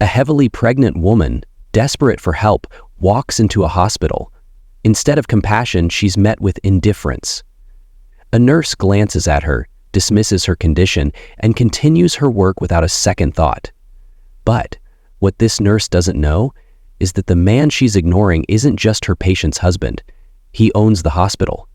A heavily pregnant woman, desperate for help, walks into a hospital. Instead of compassion, she's met with indifference. A nurse glances at her, dismisses her condition, and continues her work without a second thought. But what this nurse doesn't know is that the man she's ignoring isn't just her patient's husband. He owns the hospital.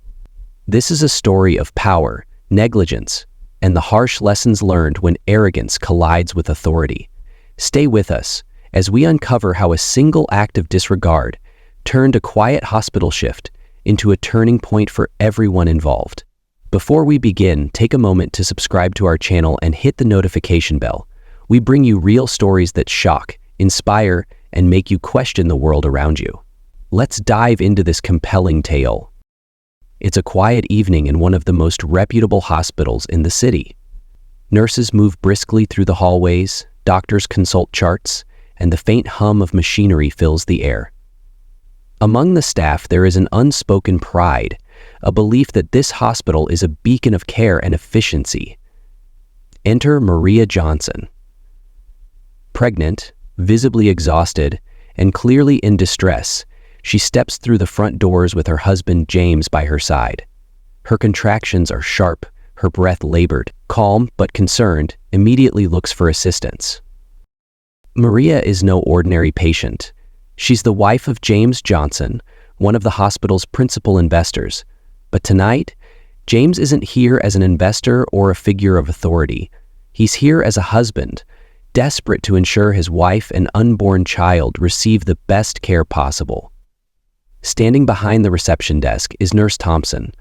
This is a story of power, negligence, and the harsh lessons learned when arrogance collides with authority. Stay with us as we uncover how a single act of disregard turned a quiet hospital shift into a turning point for everyone involved. Before we begin, take a moment to subscribe to our channel and hit the notification bell. We bring you real stories that shock, inspire, and make you question the world around you. Let's dive into this compelling tale. It's a quiet evening in one of the most reputable hospitals in the city. Nurses move briskly through the hallways, doctors consult charts, and the faint hum of machinery fills the air. Among the staff, there is an unspoken pride, a belief that this hospital is a beacon of care and efficiency. Enter Maria Johnson. Pregnant, visibly exhausted, and clearly in distress, she steps through the front doors with her husband James by her side. Her contractions are sharp, her breath labored. Calm but concerned, immediately looks for assistance. Maria is no ordinary patient. She's the wife of James Johnson, one of the hospital's principal investors. But tonight, James isn't here as an investor or a figure of authority. He's here as a husband, desperate to ensure his wife and unborn child receive the best care possible. Standing behind the reception desk is Nurse Thompson.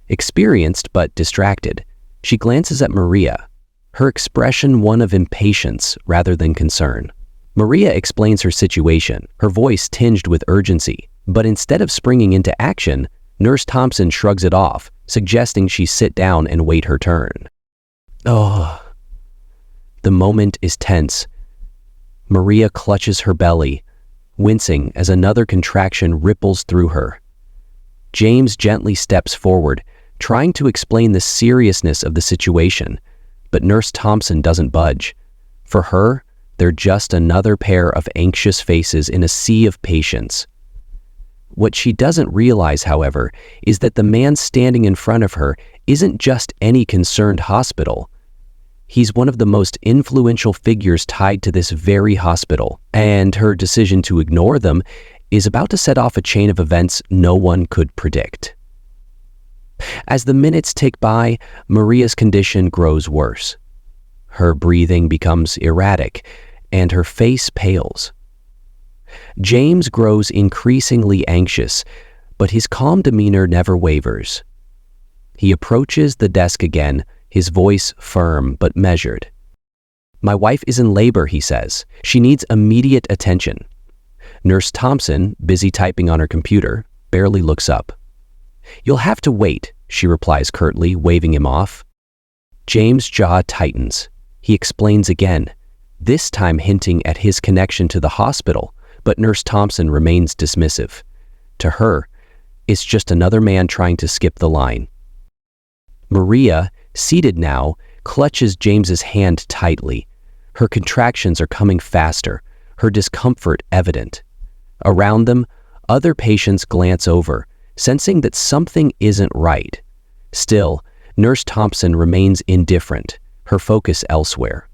Experienced but distracted, she glances at Maria, her expression one of impatience rather than concern. Maria explains her situation, her voice tinged with urgency, but instead of springing into action, Nurse Thompson shrugs it off, suggesting she sit down and wait her turn. Oh. The moment is tense. Maria clutches her belly, wincing as another contraction ripples through her. James gently steps forward, trying to explain the seriousness of the situation, but Nurse Thompson doesn't budge. For her, they're just another pair of anxious faces in a sea of patients. What she doesn't realize, however, is that the man standing in front of her isn't just any concerned hospital. He's one of the most influential figures tied to this very hospital, and her decision to ignore them is about to set off a chain of events no one could predict. As the minutes tick by, Maria's condition grows worse. Her breathing becomes erratic, and her face pales. James grows increasingly anxious, but his calm demeanor never wavers. He approaches the desk again, his voice firm but measured. "My wife is in labor," he says. "She needs immediate attention." Nurse Thompson, busy typing on her computer, barely looks up. "You'll have to wait," she replies curtly, waving him off. James' jaw tightens. He explains again, this time hinting at his connection to the hospital, but Nurse Thompson remains dismissive. To her, it's just another man trying to skip the line. Maria, seated now, clutches James's hand tightly. Her contractions are coming faster, her discomfort evident. Around them, other patients glance over, sensing that something isn't right. Still, Nurse Thompson remains indifferent, her focus elsewhere.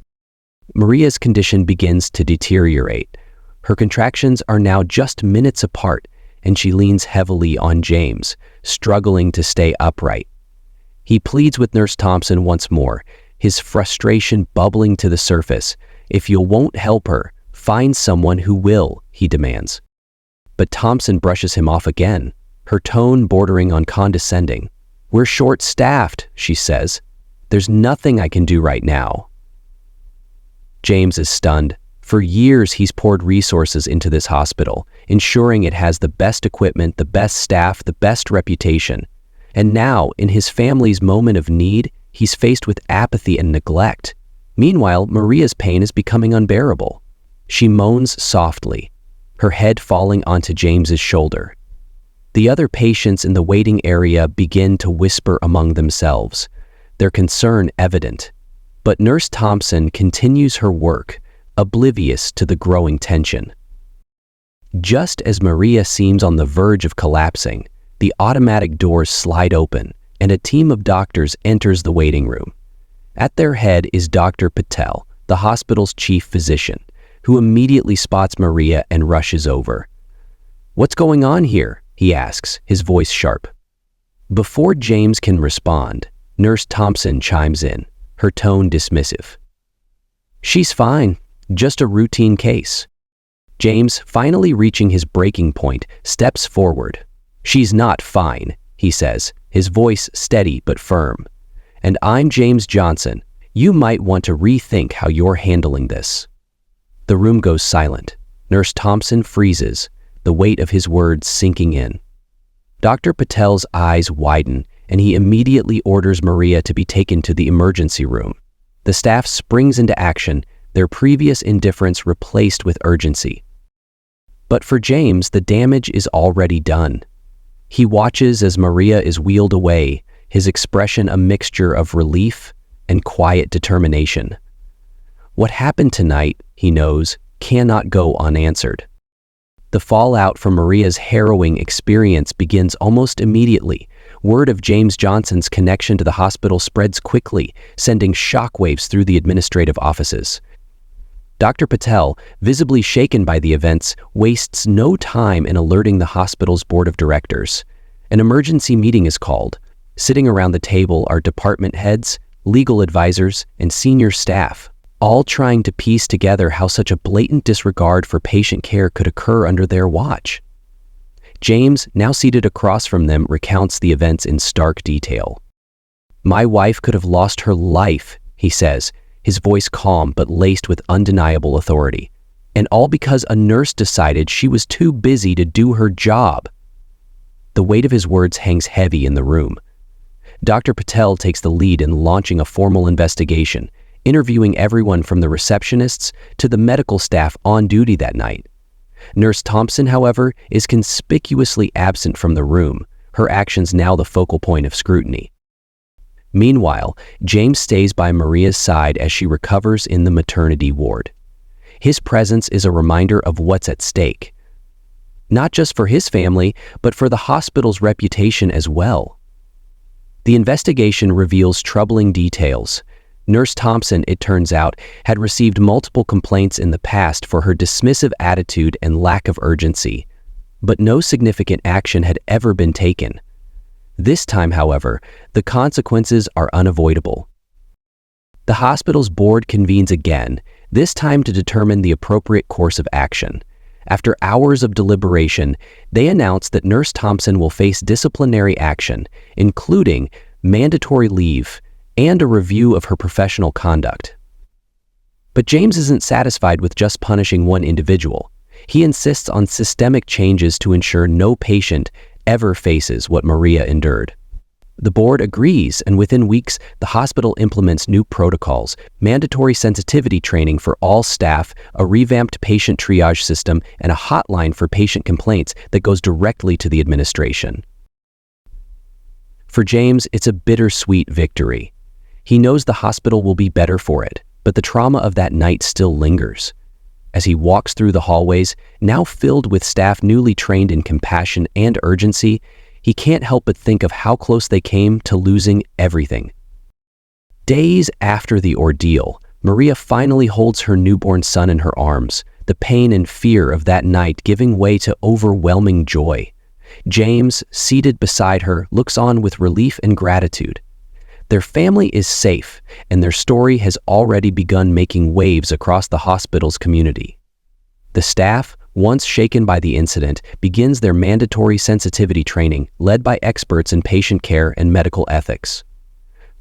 Maria's condition begins to deteriorate. Her contractions are now just minutes apart, and she leans heavily on James, struggling to stay upright. He pleads with Nurse Thompson once more, his frustration bubbling to the surface. "If you won't help her, find someone who will," he demands. But Thompson brushes him off again, her tone bordering on condescending. "We're short-staffed," she says. "There's nothing I can do right now." James is stunned. For years, he's poured resources into this hospital, ensuring it has the best equipment, the best staff, the best reputation. And now, in his family's moment of need, he's faced with apathy and neglect. Meanwhile, Maria's pain is becoming unbearable. She moans softly, her head falling onto James's shoulder. The other patients in the waiting area begin to whisper among themselves, their concern evident. But Nurse Thompson continues her work, oblivious to the growing tension. Just as Maria seems on the verge of collapsing, the automatic doors slide open and a team of doctors enters the waiting room. At their head is Dr. Patel, the hospital's chief physician, who immediately spots Maria and rushes over. "What's going on here?" he asks, his voice sharp. Before James can respond, Nurse Thompson chimes in, her tone dismissive. "She's fine, just a routine case." James, finally reaching his breaking point, steps forward. "She's not fine," he says, his voice steady but firm. "And I'm James Johnson. You might want to rethink how you're handling this." The room goes silent. Nurse Thompson freezes, the weight of his words sinking in. Dr. Patel's eyes widen, and he immediately orders Maria to be taken to the emergency room. The staff springs into action, their previous indifference replaced with urgency. But for James, the damage is already done. He watches as Maria is wheeled away, his expression a mixture of relief and quiet determination. What happened tonight, he knows, cannot go unanswered. The fallout from Maria's harrowing experience begins almost immediately. Word of James Johnson's connection to the hospital spreads quickly, sending shockwaves through the administrative offices. Dr. Patel, visibly shaken by the events, wastes no time in alerting the hospital's board of directors. An emergency meeting is called. Sitting around the table are department heads, legal advisors, and senior staff, all trying to piece together how such a blatant disregard for patient care could occur under their watch. James, now seated across from them, recounts the events in stark detail. "My wife could have lost her life," he says, his voice calm but laced with undeniable authority. "And all because a nurse decided she was too busy to do her job." The weight of his words hangs heavy in the room. Dr. Patel takes the lead in launching a formal investigation, interviewing everyone from the receptionists to the medical staff on duty that night. Nurse Thompson, however, is conspicuously absent from the room, her actions now the focal point of scrutiny. Meanwhile, James stays by Maria's side as she recovers in the maternity ward. His presence is a reminder of what's at stake, not just for his family, but for the hospital's reputation as well. The investigation reveals troubling details. Nurse Thompson, it turns out, had received multiple complaints in the past for her dismissive attitude and lack of urgency, but no significant action had ever been taken. This time, however, the consequences are unavoidable. The hospital's board convenes again, this time to determine the appropriate course of action. After hours of deliberation, they announce that Nurse Thompson will face disciplinary action, including mandatory leave and a review of her professional conduct. But James isn't satisfied with just punishing one individual. He insists on systemic changes to ensure no patient ever faces what Maria endured. The board agrees, and within weeks, the hospital implements new protocols, mandatory sensitivity training for all staff, a revamped patient triage system, and a hotline for patient complaints that goes directly to the administration. For James, it's a bittersweet victory. He knows the hospital will be better for it, but the trauma of that night still lingers. As he walks through the hallways, now filled with staff newly trained in compassion and urgency, he can't help but think of how close they came to losing everything. Days after the ordeal, Maria finally holds her newborn son in her arms, the pain and fear of that night giving way to overwhelming joy. James, seated beside her, looks on with relief and gratitude. Their family is safe, and their story has already begun making waves across the hospital's community. The staff, once shaken by the incident, begins their mandatory sensitivity training, led by experts in patient care and medical ethics.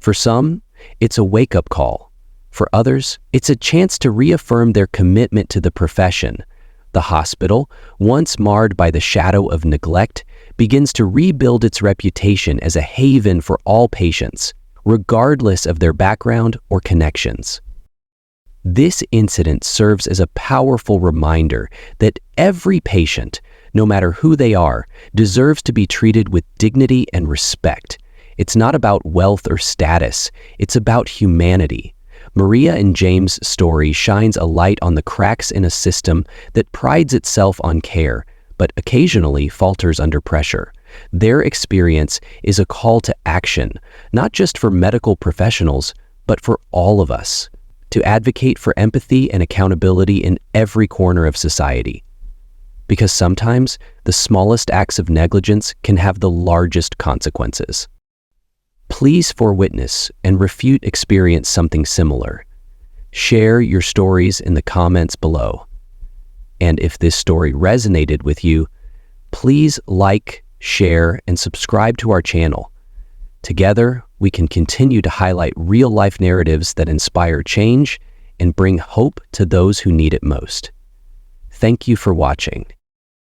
For some, it's a wake-up call. For others, it's a chance to reaffirm their commitment to the profession. The hospital, once marred by the shadow of neglect, begins to rebuild its reputation as a haven for all patients, regardless of their background or connections. This incident serves as a powerful reminder that every patient, no matter who they are, deserves to be treated with dignity and respect. It's not about wealth or status, it's about humanity. Maria and James' story shines a light on the cracks in a system that prides itself on care, but occasionally falters under pressure. Their experience is a call to action, not just for medical professionals, but for all of us, to advocate for empathy and accountability in every corner of society. Because sometimes the smallest acts of negligence can have the largest consequences. Please forewitness and refute experience something similar. Share your stories in the comments below. And if this story resonated with you, please like, share, and subscribe to our channel. Together, we can continue to highlight real-life narratives that inspire change and bring hope to those who need it most. Thank you for watching.